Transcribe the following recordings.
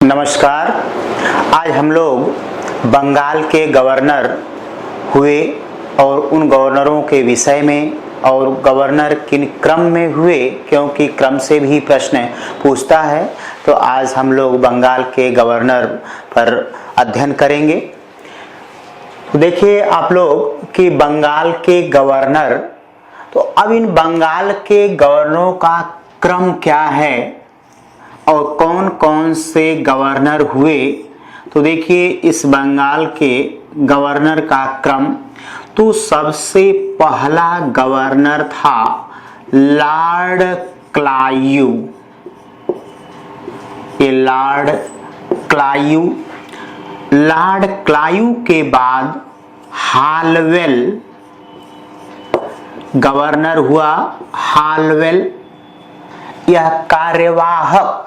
नमस्कार। आज हम लोग बंगाल के गवर्नर हुए और उन गवर्नरों के विषय में और गवर्नर किन क्रम में हुए, क्योंकि क्रम से भी प्रश्न पूछता है, तो आज हम लोग बंगाल के गवर्नर पर अध्ययन करेंगे। देखिए आप लोग कि बंगाल के गवर्नर, तो अब इन बंगाल के गवर्नरों का क्रम क्या है और कौन कौन से गवर्नर हुए। तो देखिए इस बंगाल के गवर्नर का क्रम, तो सबसे पहला गवर्नर था लॉर्ड क्लायू। ये लॉर्ड क्लायू के बाद हालवेल गवर्नर हुआ। हालवेल यह कार्यवाहक,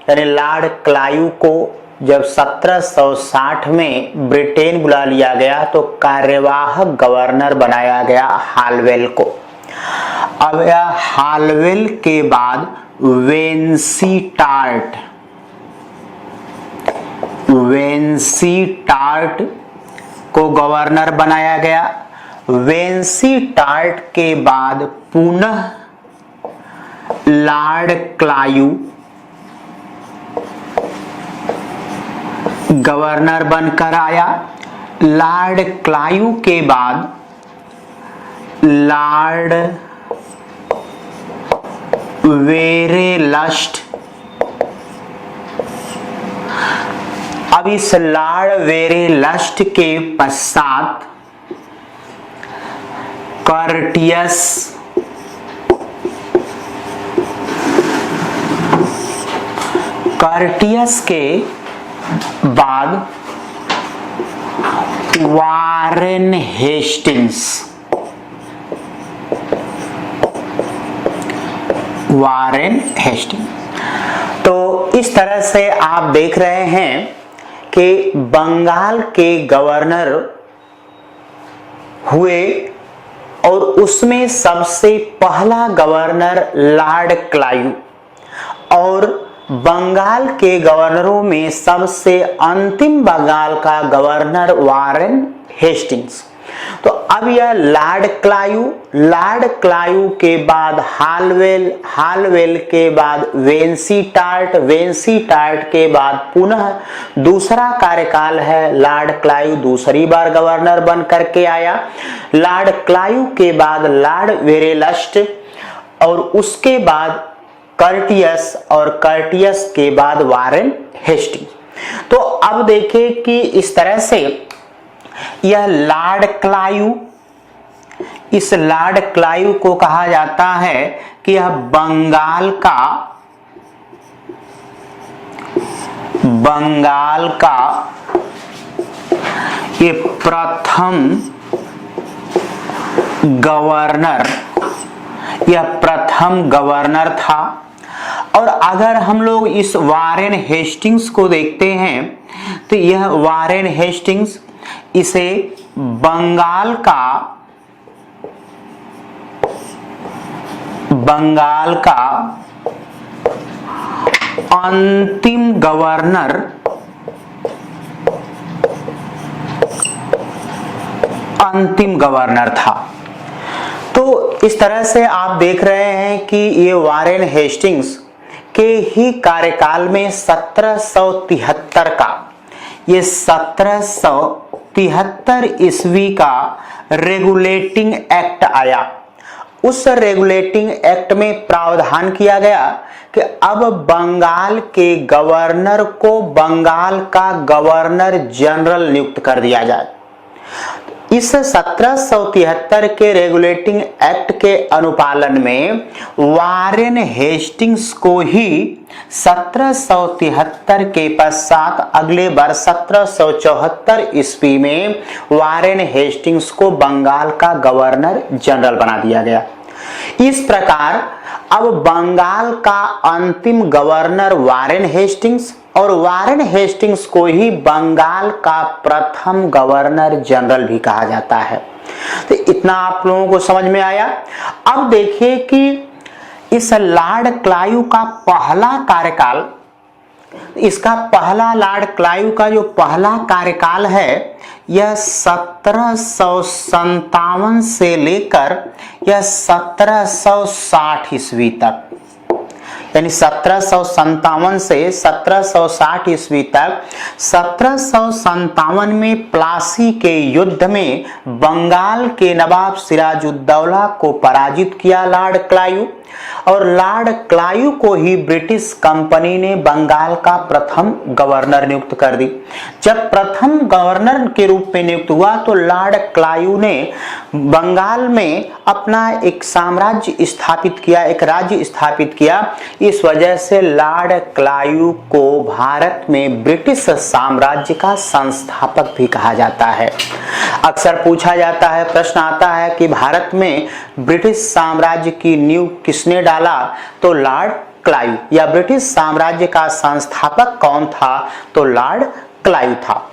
यानी लॉर्ड क्लायू को जब 1760 में ब्रिटेन बुला लिया गया तो कार्यवाहक गवर्नर बनाया गया हालवेल को। अब यह हालवेल के बाद वेंसीटार्ट को गवर्नर बनाया गया। वेंसीटार्ट के बाद पुनः लॉर्ड क्लायू गवर्नर बनकर आया। लॉर्ड क्लायू के बाद लॉर्ड वेरेलस्ट। अब इस लॉर्ड वेरेलस्ट के पश्चात कर्टियस के बाद वारेन हेस्टिंग्स। तो इस तरह से आप देख रहे हैं कि बंगाल के गवर्नर हुए और उसमें सबसे पहला गवर्नर लॉर्ड क्लायू और बंगाल के गवर्नरों में सबसे अंतिम बंगाल का गवर्नर वारेन हेस्टिंग्स। तो अब यह लॉर्ड क्लायू के बाद हालवेल के बाद वेंसीटार्ट के बाद पुनः दूसरा कार्यकाल है। लॉर्ड क्लायू दूसरी बार गवर्नर बन करके आया। लॉर्ड क्लायू के बाद लॉर्ड वेरेलस्ट और उसके बाद कर्टियस और कर्टियस के बाद वारेन हेस्टिंग्स। तो अब देखें कि इस तरह से यह इस लॉर्ड क्लायू को कहा जाता है कि यह बंगाल का ये प्रथम गवर्नर था। और अगर हम लोग इस वारेन हेस्टिंग्स को देखते हैं तो यह वारेन हेस्टिंग्स इसे बंगाल का अंतिम गवर्नर था। तो इस तरह से आप देख रहे हैं कि ये वारेन हेस्टिंग्स के ही कार्यकाल में 1773 ईस्वी का रेगुलेटिंग एक्ट आया। उस रेगुलेटिंग एक्ट में प्रावधान किया गया कि अब बंगाल के गवर्नर को बंगाल का गवर्नर जनरल नियुक्त कर दिया जाए। इस 1773 के रेगुलेटिंग एक्ट के अनुपालन में वारेन हेस्टिंग्स को ही 1773 के पश्चात अगले वर्ष 1774 ईस्वी में वारेन हेस्टिंग्स को बंगाल का गवर्नर जनरल बना दिया गया। इस प्रकार अब बंगाल का अंतिम गवर्नर वारेन हेस्टिंग्स और वारेन हेस्टिंग्स को ही बंगाल का प्रथम गवर्नर जनरल भी कहा जाता है। तो इतना आप लोगों को समझ में आया। अब देखिए कि इस लॉर्ड क्लायू का पहला कार्यकाल इसका पहला लॉर्ड क्लाइव का जो पहला कार्यकाल है यह 1757 से लेकर यह 1760 ईस्वी तक, यानी 1757 से 1760 ईस्वी तक। 1757 में प्लासी के युद्ध में बंगाल के नवाब सिराजुद्दौला को पराजित किया लॉर्ड क्लाइव, और लॉर्ड क्लाइव को ही ब्रिटिश कंपनी ने बंगाल का प्रथम गवर्नर नियुक्त कर दी। जब प्रथम गवर्नर के रूप में नियुक्त हुआ तो लॉर्ड क्लाइव ने बंगाल में अपना एक साम्राज्य स्थापित किया, एक राज्य स्थापित किया। इस वजह से लॉर्ड क्लाइव को भारत में ब्रिटिश साम्राज्य का संस्थापक भी कहा जाता है। अक्सर पूछा जाता है, प्रश्न आता है कि भारत में ब्रिटिश साम्राज्य की नींव किसने डाला, तो लॉर्ड क्लाइव, या ब्रिटिश साम्राज्य का संस्थापक कौन था, तो लॉर्ड क्लाइव था।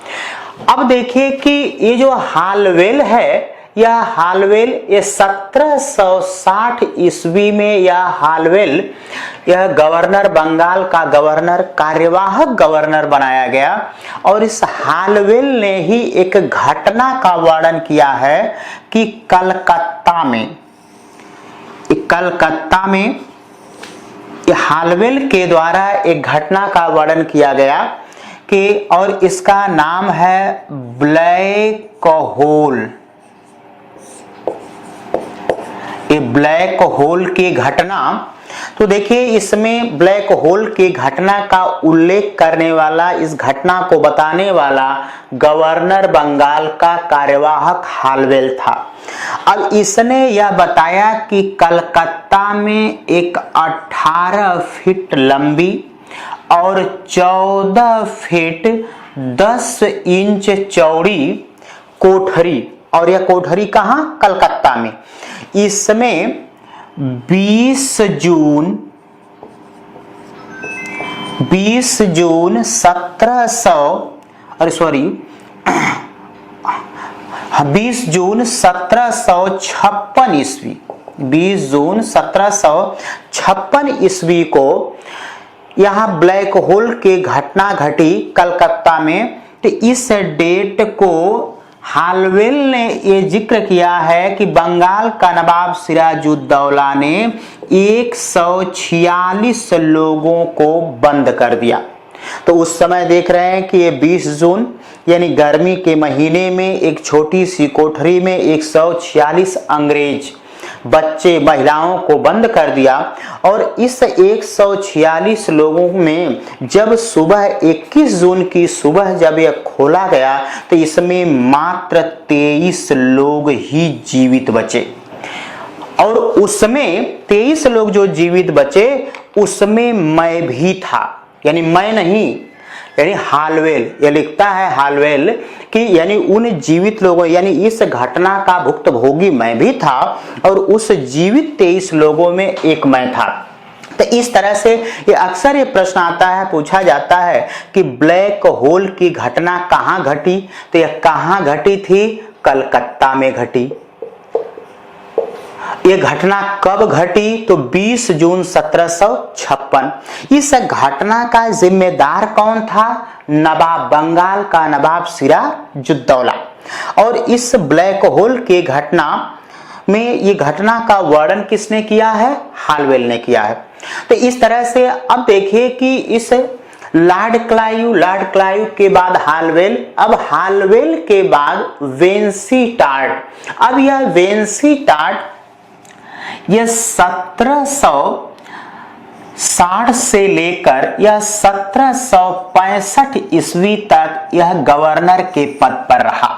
अब देखिए कि ये जो हालवेल है, यह हालवेल ये 1760 ईस्वी में यह हालवेल यह गवर्नर, बंगाल का गवर्नर, कार्यवाहक गवर्नर बनाया गया। और इस हालवेल ने ही एक घटना का वर्णन किया है कि कलकत्ता में हालवेल के द्वारा एक घटना का वर्णन किया गया कि, और इसका नाम है ब्लैक होल। ये ब्लैक होल की घटना, तो देखिए इसमें ब्लैक होल की घटना का उल्लेख करने वाला, इस घटना को बताने वाला गवर्नर बंगाल का कार्यवाहक हालवेल था। अब इसने यह बताया कि कलकत्ता में एक 18 फीट लंबी और 14 फीट 10 इंच चौड़ी कोठरी, और यह कोठरी कहां, कलकत्ता में। इसमें 20 जून 1756 ईस्वी, 20 जून 1756 ईस्वी को यहां ब्लैक होल की घटना घटी कलकत्ता में। तो इस डेट को हालवेल ने ये जिक्र किया है कि बंगाल का नवाब सिराजुद्दौला ने 146 लोगों को बंद कर दिया। तो उस समय देख रहे हैं कि ये 20 जून यानी गर्मी के महीने में एक छोटी सी कोठरी में 146 अंग्रेज बच्चे, महिलाओं को बंद कर दिया। और इस 146 लोगों में जब सुबह 21 जून की सुबह जब यह खोला गया तो इसमें मात्र 23 लोग ही जीवित बचे। और उसमें 23 लोग जो जीवित बचे उसमें मैं भी था, यानी मैं नहीं, यानी हालवेल, ये लिखता है हालवेल कि यानी उन जीवित लोगों, यानी इस घटना का भुक्तभोगी मैं भी था और उस जीवित 23 लोगों में एक मैं था। तो इस तरह से ये अक्सर ये प्रश्न आता है, पूछा जाता है कि ब्लैक होल की घटना कहां घटी, तो यह कहां घटी थी, कलकत्ता में घटी। ये घटना कब घटी, तो 20 जून 1756। इस घटना का जिम्मेदार कौन था, नवाब, बंगाल का नवाब सिराजुद्दौला। और इस ब्लैक होल की घटना में ये घटना का वर्णन किसने किया है, हालवेल ने किया है। तो इस तरह से अब देखिए कि इस लॉर्ड क्लाइव के बाद हालवेल, अब हालवेल के बाद वेंसीटार्ट। अब यह वेंसीटार्ट यह 1760 से लेकर यह 1765 ईस्वी तक यह गवर्नर के पद पर रहा,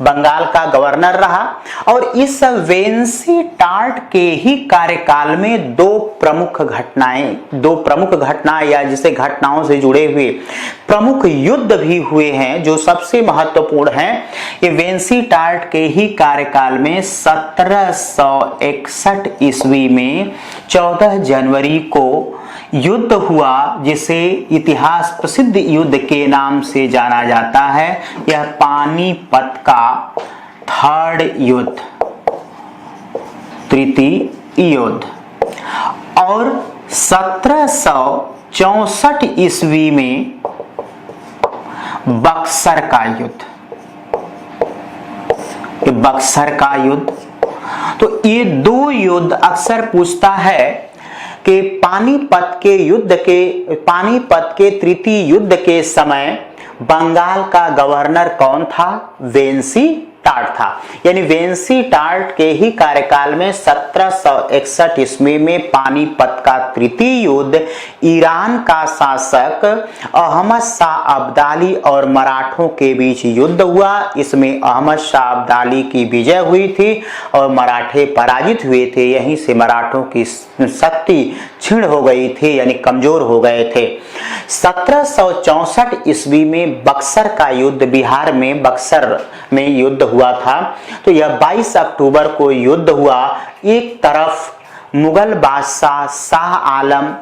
बंगाल का गवर्नर रहा। और इस वेंसीटार्ट के ही कार्यकाल में दो प्रमुख घटनाएं या जिसे घटनाओं से जुड़े हुए प्रमुख युद्ध भी हुए हैं जो सबसे महत्वपूर्ण हैं। ये वेंसीटार्ट के ही कार्यकाल में 1761 ईस्वी में 14 जनवरी को युद्ध हुआ जिसे इतिहास प्रसिद्ध युद्ध के नाम से जाना जाता है। यह पानीपत का थर्ड युद्ध, तृतीय युद्ध। और 1764 64 ईस्वी में बक्सर का युद्ध, ये बक्सर का युद्ध। तो ये दो युद्ध अक्सर पूछता है कि पानीपत के तृतीय युद्ध के समय बंगाल का गवर्नर कौन था? वेंसी टाट था। यानी वेंसी टाट के ही कार्यकाल में 1761 ईस्वी में पानीपत का तृतीय युद्ध ईरान का शासक अहमद शाह अब्दाली और मराठों के बीच युद्ध हुआ। इसमें अहमद शाह अब्दाली की विजय हुई थी और मराठे पराजित हुए थे। यहीं से मराठों की शक्ति क्षीण हो गई थी, यानी कमजोर हो गए थे। 1764 ईस्वी में बक्सर का युद्ध, बिहार में बक्सर में युद्ध हुआ था। तो यह 22 अक्टूबर को युद्ध हुआ। एक तरफ मुगल बादशाह शाह आलम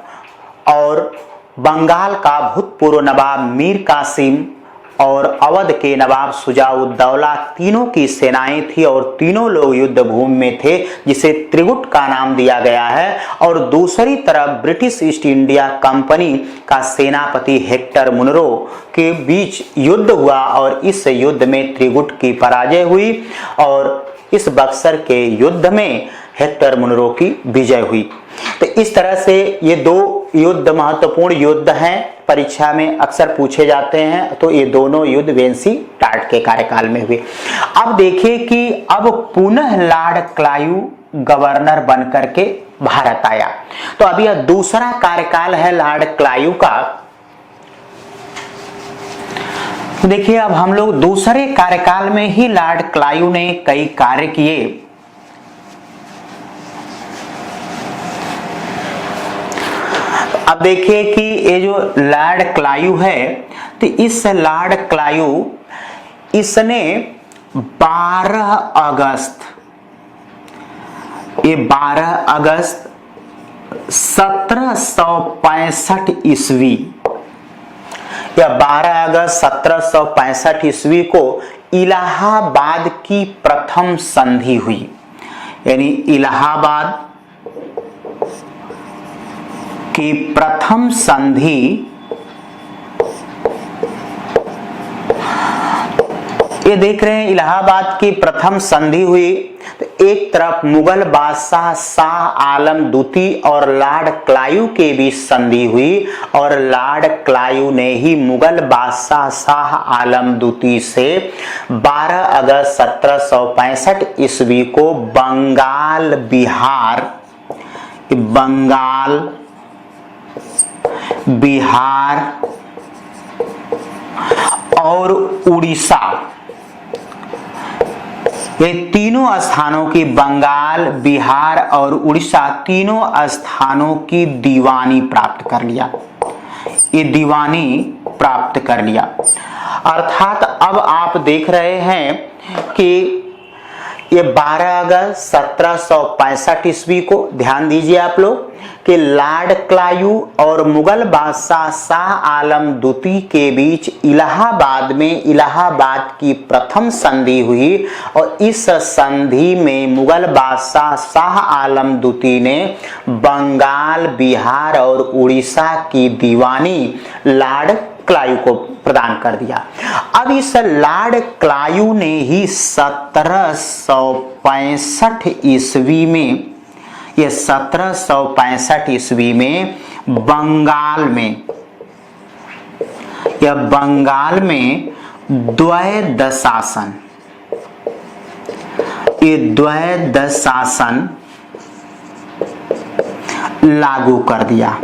और बंगाल का भूतपूर्व नवाब मीर कासिम और अवध के नवाब शुजाउद्दौला, तीनों की सेनाएं थी और तीनों लोग युद्ध भूमि में थे, जिसे त्रिगुट का नाम दिया गया है। और दूसरी तरफ ब्रिटिश ईस्ट इंडिया कंपनी का सेनापति हेक्टर मुनरो के बीच युद्ध हुआ और इस युद्ध में त्रिगुट की पराजय हुई और इस बक्सर के युद्ध में हेक्टर मुनरो की विजय हुई। तो इस तरह से ये दो युद्ध महत्वपूर्ण युद्ध हैं, परीक्षा में अक्सर पूछे जाते हैं। तो ये दोनों युद्ध वेंसी टाट के कार्यकाल में हुए। अब देखिए कि अब पुनः लॉर्ड क्लाइव गवर्नर बनकर के भारत आया। तो अब यह दूसरा कार्यकाल है लॉर्ड क्लाइव का। देखिए अब हम लोग दूसरे कार्यकाल में ही लॉर्ड क्लाइव ने कई कार्य किए। अब देखिए कि ये जो लॉर्ड क्लाइव है, तो इस लॉर्ड क्लाइव इसने 12 अगस्त 1765 ईस्वी, या 12 अगस्त 1765 ईस्वी को इलाहाबाद की प्रथम संधि हुई। यानी इलाहाबाद की प्रथम संधि ये देख रहे हैं, इलाहाबाद की प्रथम संधि हुई। तो एक तरफ मुगल बादशाह शाह आलम द्वितीय और लॉर्ड क्लाइव के बीच संधि हुई और लॉर्ड क्लाइव ने ही मुगल बादशाह शाह आलम द्वितीय से 12 अगस्त 1765 ईस्वी को बंगाल बिहार और उड़ीसा, ये तीनों स्थानों की, बंगाल, बिहार और उड़ीसा तीनों स्थानों की दीवानी प्राप्त कर लिया। ये दीवानी प्राप्त कर लिया। अर्थात अब आप देख रहे हैं कि ये 12 अगस्त 1765 ईस्वी को ध्यान दीजिए आप लोग कि लॉर्ड क्लाइव और मुगल बादशाह शाह आलम द्वितीय के बीच इलाहाबाद में इलाहाबाद की प्रथम संधि हुई और इस संधि में मुगल बादशाह शाह आलम द्वितीय ने बंगाल, बिहार और उड़ीसा की दीवानी लॉर्ड क्लाइव को प्रदान कर दिया। अब इस लॉर्ड क्लाइव ने ही 1765 ईस्वी में, ये 1765 ईस्वी में बंगाल में द्वैध शासन, ये द्वैध शासन लागू कर दिया।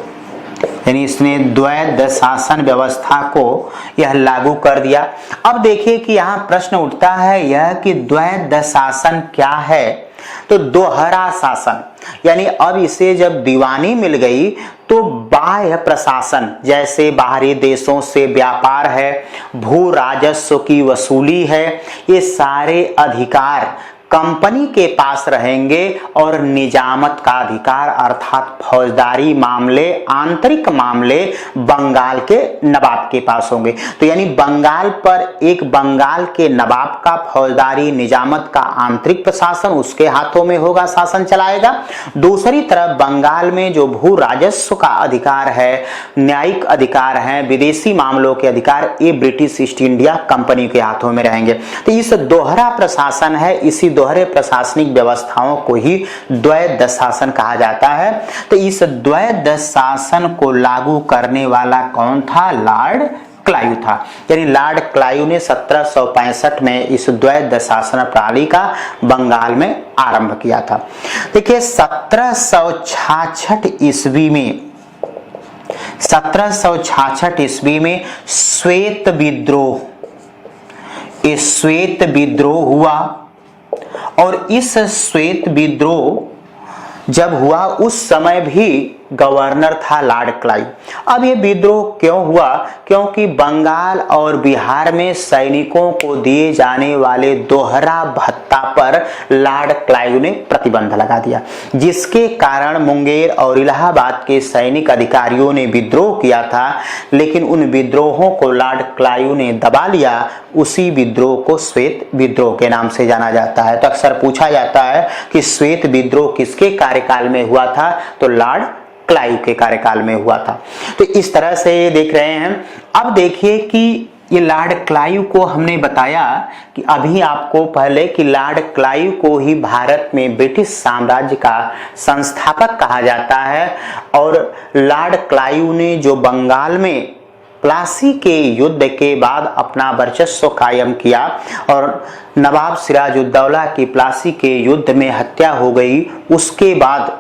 यानी इसने द्वैध शासन व्यवस्था को यह लागू कर दिया। अब देखिए कि यहाँ प्रश्न उठता है यह कि द्वैध शासन क्या है? तो दोहरा शासन, यानी अब इसे जब दीवानी मिल गई तो बाह्य प्रशासन, जैसे बाहरी देशों से व्यापार है, भू राजस्व की वसूली है, ये सारे अधिकार कंपनी के पास रहेंगे और निजामत का अधिकार अर्थात फौजदारी मामले, आंतरिक मामले बंगाल के नवाब के पास होंगे। तो यानी बंगाल पर एक बंगाल के नवाब का फौजदारी निजामत का आंतरिक प्रशासन उसके हाथों में होगा, शासन चलाएगा। दूसरी तरफ बंगाल में जो भू राजस्व का अधिकार है, न्यायिक अधिकार है, विदेशी मामलों के अधिकार, ये ब्रिटिश ईस्ट इंडिया कंपनी के हाथों में रहेंगे। तो इस दोहरा प्रशासन है, इसी दोहरे प्रशासनिक व्यवस्थाओं को ही द्वैध शासन कहा जाता है। तो इस द्वैध शासन को लागू करने वाला कौन था? लॉर्ड क्लाइव था। यानी लॉर्ड क्लाइव ने 1765 में इस द्वैध शासन प्रणाली का बंगाल में आरंभ किया था। देखिए 1766 ईस्वी में श्वेत विद्रोह हुआ और इस श्वेत विद्रोह जब हुआ उस समय भी गवर्नर था लॉर्ड क्लाइव। अब ये विद्रोह क्यों हुआ? क्योंकि बंगाल और बिहार में सैनिकों को दिए जाने वाले दोहरा भत्ता पर लॉर्ड क्लाइव ने प्रतिबंध लगा दिया, जिसके कारण मुंगेर और इलाहाबाद के सैनिक अधिकारियों ने विद्रोह किया था, लेकिन उन विद्रोहों को लॉर्ड क्लाइव ने दबा लिया। उसी विद्रोह को श्वेत विद्रोह के नाम से जाना जाता है। तो अक्सर पूछा जाता है कि श्वेत विद्रोह किसके कार्यकाल में हुआ था? तो लॉर्ड क्लाइव के कार्यकाल में हुआ था। तो इस तरह से ये देख रहे हैं। अब देखिए कि ये लॉर्ड क्लाइव को हमने बताया कि अभी आपको पहले कि लॉर्ड क्लाइव को ही भारत में ब्रिटिश साम्राज्य का संस्थापक कहा जाता है और लॉर्ड क्लाइव ने जो बंगाल में प्लासी के युद्ध के बाद अपना वर्चस्व कायम किया और नवाब सिराजुद्दौला की प्लासी के युद्ध में हत्या हो गई, उसके बाद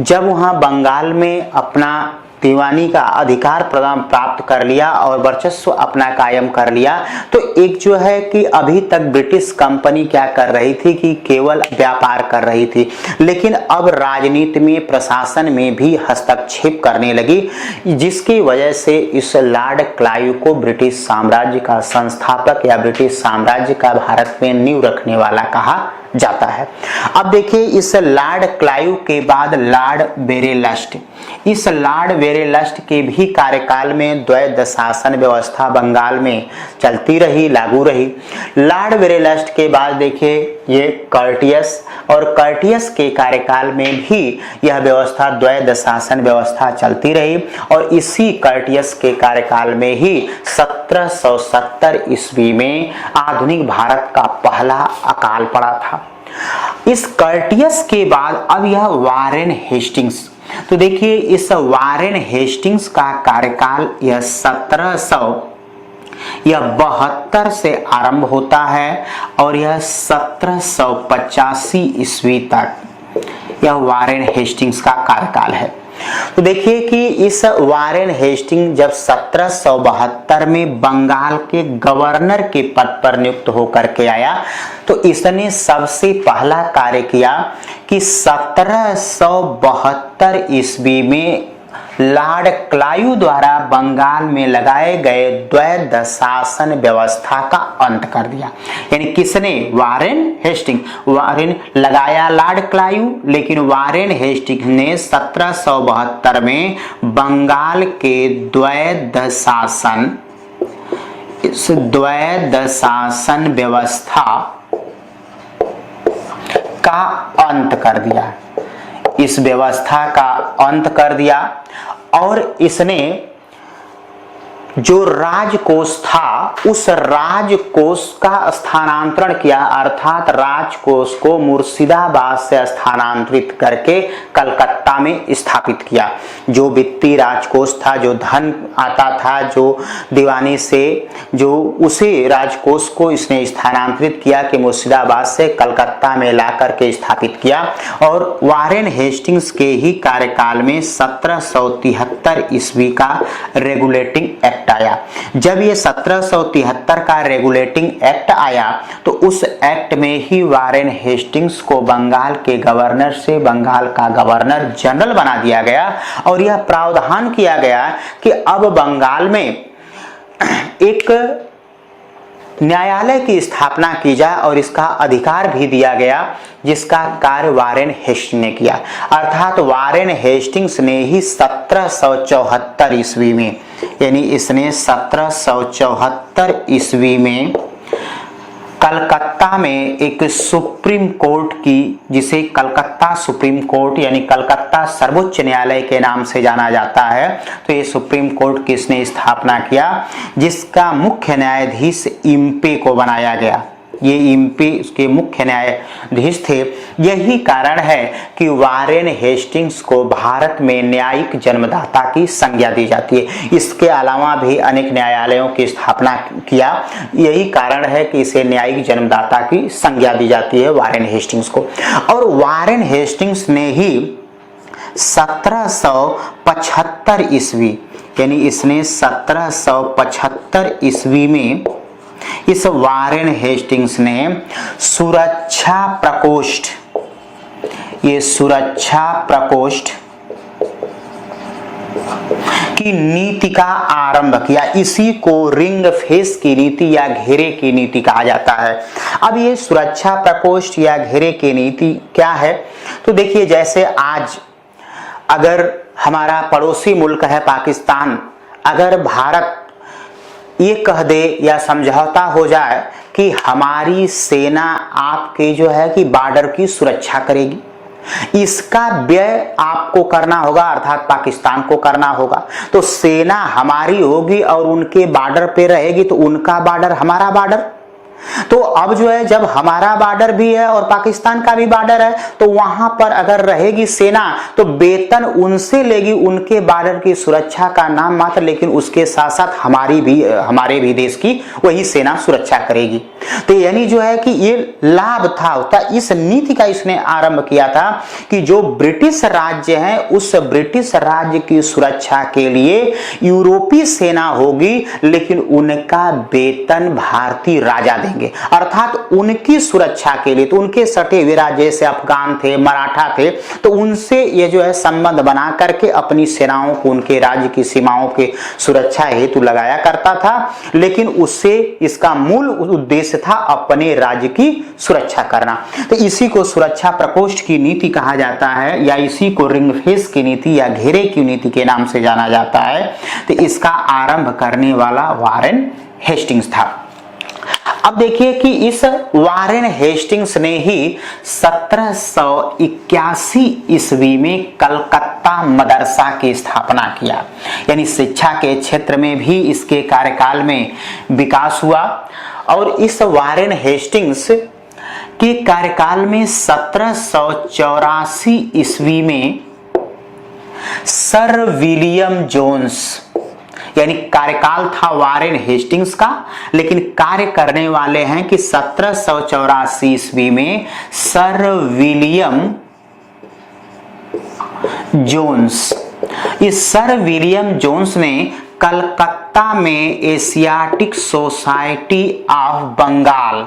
जब वहां बंगाल में अपना दीवानी का अधिकार प्रदान प्राप्त कर लिया और वर्चस्व अपना कायम कर लिया, तो एक जो है कि अभी तक ब्रिटिश कंपनी क्या कर रही थी कि केवल व्यापार कर रही थी, लेकिन अब राजनीति में, प्रशासन में भी हस्तक्षेप करने लगी, जिसकी वजह से इस लॉर्ड क्लाइव को ब्रिटिश साम्राज्य का संस्थापक या ब्रिटिश साम्राज्य का भारत में नींव रखने वाला कहा जाता है। अब देखिए इस लॉर्ड क्लाइव के बाद लॉर्ड वेरेलस्ट, इस लॉर्ड वेरेलस्ट के भी कार्यकाल में द्वैध शासन व्यवस्था बंगाल में चलती रही, लागू रही। लॉर्ड वेरेलस्ट के बाद देखिए ये कर्टियस, और कर्टियस के कार्यकाल में भी यह व्यवस्था द्वैध शासन व्यवस्था चलती रही और इसी कर्टियस के कार्यकाल में ही 1770 ईस्वी में आधुनिक भारत का पहला अकाल पड़ा था। इस कर्टियस के बाद अब यह वारेन हेस्टिंग्स, तो देखिए इस वारेन हेस्टिंग्स का कार्यकाल यह 1772 से आरंभ होता है और यह 1785 ईस्वी तक यह वारेन हेस्टिंग्स का कार्यकाल है। तो देखिए कि इस वारेन हेस्टिंग जब 1772 में बंगाल के गवर्नर के पद पर नियुक्त होकर के आया, तो इसने सबसे पहला कार्य किया कि 1772 ईस्वी में लॉर्ड क्लाइव द्वारा बंगाल में लगाए गए द्वैध शासन व्यवस्था का अंत कर दिया। यानी किसने? Warren Hasting. वारेन लगाया लॉर्ड क्लाइव, लेकिन वारेन हेस्टिंग ने 1772 में बंगाल के द्वैध शासन व्यवस्था का अंत कर दिया, इस व्यवस्था का अंत कर दिया और इसने जो राजकोष था उस राजकोष का स्थानांतरण किया, अर्थात राजकोष को मुर्शिदाबाद से स्थानांतरित करके कलकत्ता में स्थापित किया। जो वित्तीय राजकोष था, जो धन आता था जो दीवानी से, जो उसी राजकोष को इसने स्थानांतरित किया कि मुर्शिदाबाद से कलकत्ता में ला करके स्थापित किया। और वारेन हेस्टिंग्स के ही कार्यकाल में 1773 ईस्वी का रेगुलेटिंग एक्ट आया। जब ये 1773 का रेगुलेटिंग एक्ट आया तो उस एक्ट में ही वारेन हेस्टिंग्स को बंगाल के गवर्नर से बंगाल का गवर्नर जनरल बना दिया गया और यह प्रावधान किया गया कि अब बंगाल में एक न्यायालय की स्थापना की जाए और इसका अधिकार भी दिया गया, जिसका कार्य वारेन हेस्टिंग्स ने किया। अर्थात वारेन हेस्टिंग्स ने ही 1774 ईस्वी में, यानी इसने 1774 ईस्वी में कलकत्ता में एक सुप्रीम कोर्ट की, जिसे कलकत्ता सुप्रीम कोर्ट यानी कलकत्ता सर्वोच्च न्यायालय के नाम से जाना जाता है, तो ये सुप्रीम कोर्ट की इसने स्थापना किया, जिसका मुख्य न्यायाधीश इम्पे को बनाया गया। ये इम्पे उसके मुख्य न्यायाधीश थे। यही कारण है कि वारेन हेस्टिंग्स को भारत में न्यायिक जन्मदाता की संज्ञा दी जाती है। इसके अलावा भी अनेक न्यायालयों की स्थापना किया, यही कारण है कि इसे न्यायिक जन्मदाता की संज्ञा दी जाती है वारेन हेस्टिंग्स को। और वारेन हेस्टिंग्स ने ही 1775 ईस्वी, यानी इसने 1775 ईस्वी में इस वारेन हेस्टिंग्स ने सुरक्षा प्रकोष्ठ, ये सुरक्षा प्रकोष्ठ की नीति का आरंभ किया। इसी को रिंग फेंस की नीति या घेरे की नीति कहा जाता है। अब ये सुरक्षा प्रकोष्ठ या घेरे की नीति क्या है, तो देखिए, जैसे आज अगर हमारा पड़ोसी मुल्क है पाकिस्तान, अगर भारत ये कह दे या समझौता हो जाए कि हमारी सेना आपके जो है कि बॉर्डर की सुरक्षा करेगी, इसका व्यय आपको करना होगा, अर्थात पाकिस्तान को करना होगा, तो सेना हमारी होगी और उनके बॉर्डर पे रहेगी, तो उनका बॉर्डर हमारा बॉर्डर। तो अब जो है, जब हमारा बॉर्डर भी है और पाकिस्तान का भी बॉर्डर है, तो वहां पर अगर रहेगी सेना तो वेतन उनसे लेगी, उनके बॉर्डर की सुरक्षा का नाम मात्र, लेकिन उसके साथ साथ हमारे भी देश की वही सेना सुरक्षा करेगी। तो यानी जो है कि ये लाभ था, इस नीति का इसने आरंभ किया था कि जो ब्रिटिश राज्य है, उस ब्रिटिश राज्य की सुरक्षा के लिए यूरोपीय सेना होगी, लेकिन उनका वेतन भारतीय राजा देंगे। अर्थात उनकी सुरक्षा के लिए, तो उनके सटे हुए राज्य जैसे अफगान थे, मराठा थे, तो उनसे ये जो है संबंध बना करके अपनी सेनाओं को उनके राज्य की सीमाओं के सुरक्षा हेतु लगाया करता था, लेकिन उससे इसका मूल उद्देश्य था अपने राज्य की सुरक्षा करना। तो इसी को सुरक्षा प्रकोष्ठ की नीति कहा जाता है, या इसी को रिंग फेंस की नीति या घेरे की नीति के नाम से जाना जाता है। तो इसका आरंभ करने वाला वारेन हेस्टिंग्स था। अब देखिए कि इस वारेन हेस्टिंग्स ने ही 1781 ईस्वी में कलकत्ता मदरसा की स्थापना किया, यानी शिक्षा के क्षेत्र में भी इसके कार्यकाल में विकास हुआ। और इस वारेन हेस्टिंग्स के कार्यकाल में 1784 ईस्वी में सर विलियम जोन्स, यानी कार्यकाल था वारेन हेस्टिंग्स का, लेकिन कार्य करने वाले हैं कि 1784 ईस्वी में सर विलियम जोन्स, इस सर विलियम जोन्स ने कलकत्ता में एशियाटिक सोसाइटी ऑफ बंगाल,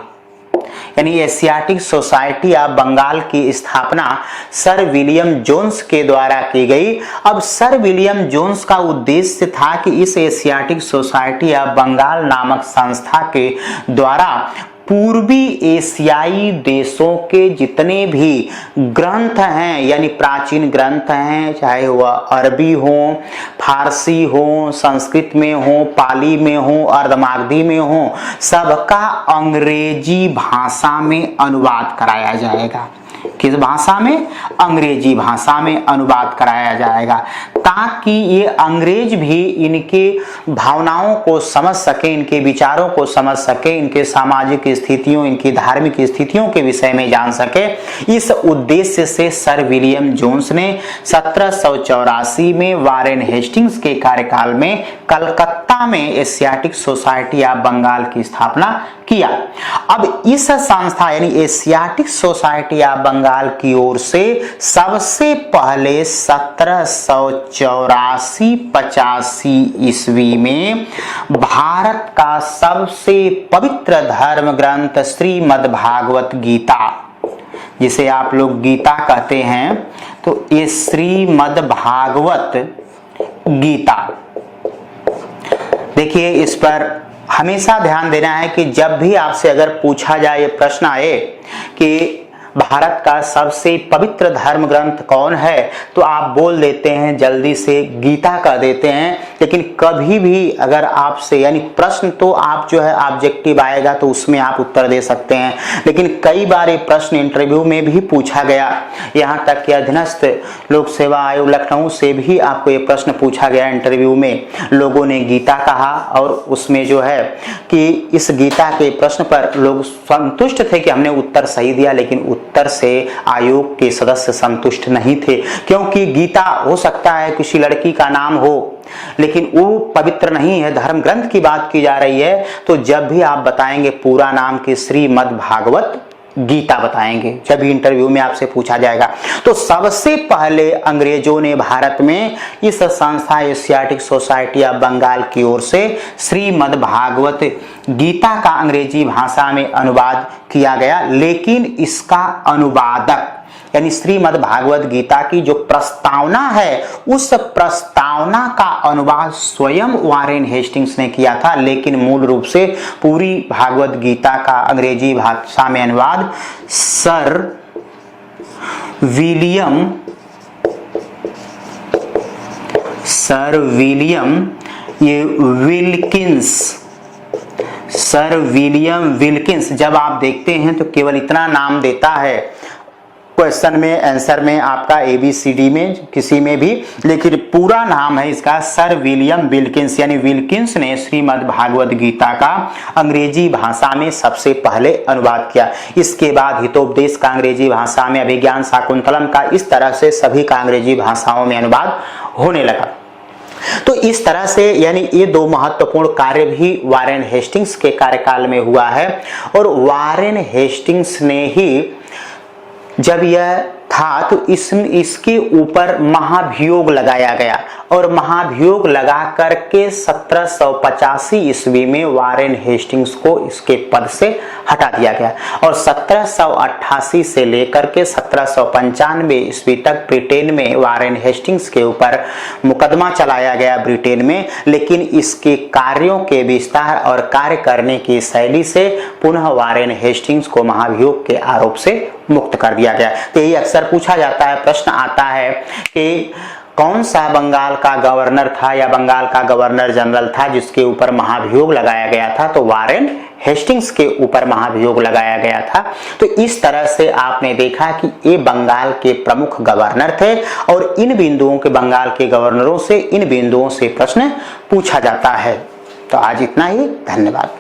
यानी एशियाटिक सोसाइटी ऑफ बंगाल की स्थापना सर विलियम जोन्स के द्वारा की गई। अब सर विलियम जोन्स का उद्देश्य था कि इस एशियाटिक सोसाइटी ऑफ बंगाल नामक संस्था के द्वारा पूर्वी एशियाई देशों के जितने भी ग्रंथ हैं, यानी प्राचीन ग्रंथ हैं, चाहे वह अरबी हो, फारसी हो, संस्कृत में हो, पाली में हो, अर्धमागधी में हो, सबका अंग्रेजी भाषा में अनुवाद कराया जाएगा। किस भाषा में? अंग्रेजी भाषा में अनुवाद कराया जाएगा, ताकि ये अंग्रेज भी इनके भावनाओं को समझ सके, इनके विचारों को समझ सके, इनके सामाजिक स्थितियों, इनकी धार्मिक स्थितियों के विषय में जान सके। इस उद्देश्य से सर विलियम जोन्स ने 1784 में वारेन हेस्टिंग्स के कार्यकाल में कलकत्ता में एशियाटिक सोसाइटी ऑफ बंगाल की स्थापना किया। अब इस संस्था यानी एशियाटिक सोसाइटी ऑफ बंगाल की ओर से सबसे पहले 1784-85 ईस्वी में भारत का सबसे पवित्र धर्म ग्रंथ श्रीमद् भागवत गीता, जिसे आप लोग गीता कहते हैं, तो ये श्रीमद् भागवत गीता, देखिए इस पर हमेशा ध्यान देना है कि जब भी आपसे अगर पूछा जाए, प्रश्न आए कि भारत का सबसे पवित्र धर्म ग्रंथ कौन है, तो आप बोल देते हैं जल्दी से गीता का देते हैं। लेकिन कभी भी अगर आपसे, यानी प्रश्न तो आप जो है ऑब्जेक्टिव आएगा तो उसमें आप उत्तर दे सकते हैं, लेकिन कई बार ये प्रश्न इंटरव्यू में भी पूछा गया। यहाँ तक कि अधीनस्थ लोक सेवा आयोग लखनऊ से भी आपको ये प्रश्न पूछा गया इंटरव्यू में। लोगों ने गीता कहा और उसमें जो है कि इस गीता के प्रश्न पर लोग संतुष्ट थे कि हमने उत्तर सही दिया, लेकिन उत्तर से आयोग के सदस्य संतुष्ट नहीं थे, क्योंकि गीता हो सकता है किसी लड़की का नाम हो, लेकिन वो पवित्र नहीं है। धर्म ग्रंथ की बात की जा रही है, तो जब भी आप बताएंगे पूरा नाम कि श्रीमद् भागवत गीता बताएंगे, जब भी इंटरव्यू में आपसे पूछा जाएगा। तो सबसे पहले अंग्रेजों ने भारत में इस संस्था एशियाटिक सोसाइटी ऑफ बंगाल की ओर से श्रीमद् भागवत गीता का अंग्रेजी भाषा में अनुवाद किया गया, लेकिन इसका अनुवादक यानी श्रीमद् भागवत गीता की जो प्रस्तावना है, उस प्रस्तावना का अनुवाद स्वयं वारेन हेस्टिंग्स ने किया था, लेकिन मूल रूप से पूरी भागवत गीता का अंग्रेजी भाषा में अनुवाद सर विलियम विल्किंस। जब आप देखते हैं तो केवल इतना नाम देता है क्वेश्चन में, आंसर में, आपका ABCD में किसी में भी, लेकिन पूरा नाम है इसका सर विलियम विल्किंस। यानी विल्किंस ने श्रीमद् भागवत गीता का अंग्रेजी भाषा में सबसे पहले अनुवाद किया। इसके बाद हितोपदेश का अंग्रेजी भाषा में, अभिज्ञान शाकुंतलम का, इस तरह से सभी का अंग्रेजी भाषाओं में अनुवाद होने लगा। तो इस तरह से यानी ये दो महत्वपूर्ण कार्य भी वारेन हेस्टिंग्स के कार्यकाल में हुआ है। और वारेन हेस्टिंग्स ने ही जब यह था तो इसके ऊपर महाभियोग लगाया गया, और महाभियोग लगा करके 1785 ईस्वी में वारेन हेस्टिंग्स को इसके पद से हटा दिया गया। और 1788 से लेकर के 1795 ईस्वी तक ब्रिटेन में वारेन हेस्टिंग्स के ऊपर मुकदमा चलाया गया ब्रिटेन में, लेकिन इसके कार्यों के विस्तार और कार्य करने की शैली से पुनः वारेन हेस्टिंग्स को महाभियोग के आरोप से मुक्त कर दिया गया। तो यही अक्सर पूछा जाता है, प्रश्न आता है कि कौन सा बंगाल का गवर्नर था या बंगाल का गवर्नर जनरल था जिसके ऊपर महाभियोग लगाया गया था, तो वारेन हेस्टिंग्स के ऊपर महाभियोग लगाया गया था। तो इस तरह से आपने देखा कि ये बंगाल के प्रमुख गवर्नर थे, और इन बिंदुओं के, बंगाल के गवर्नरों से इन बिंदुओं से प्रश्न पूछा जाता है। तो आज इतना ही, धन्यवाद।